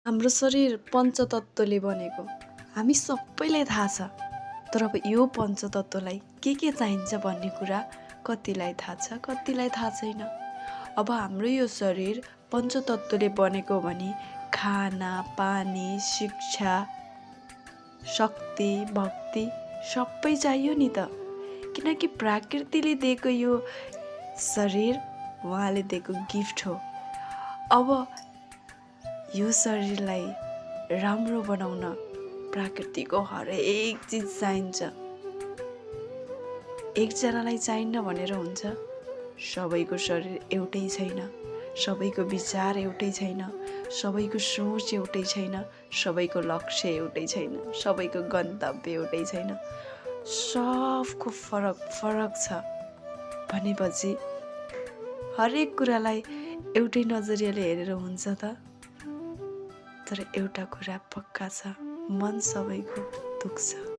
हाम्रो शरीर पञ्चतत्त्वले बनेको हामी सबैलाई थाहा छ। तर अब यो पञ्चतत्त्वलाई के चाहिन्छ भन्ने कुरा कतिलाई थाहा छ, कतिलाई थाहा छैन। अब हाम्रो यो शरीर पञ्चतत्त्वले बनेको भने खाना, पानी, शिक्षा, शक्ति, भक्ति सबै चाहियो नि त। किनकि प्रकृतिले दिएको यो शरीर उहाँले दिएको गिफ्ट हो। अब यो शरीरलाई राम्रो बनाउन प्रकृतिको हरेक चिज चाहिन्छ। एकजनालाई चाहिन्न भनेर हुन्छ? सबैको शरीर एउटै छैन, सबैको विचार एउटै छैन, सबैको सोच एउटै छैन, सबैको लक्ष्य एउटै छैन, सबैको गन्तव्य एउटै छैन। सबको फरक फरक छ भनेपछि हरेक कुरालाई एउटै नजरियाले हेरेर हुन्छ त? तर एउटा कुरा पक्का छ, मन सबैको दुख्छ।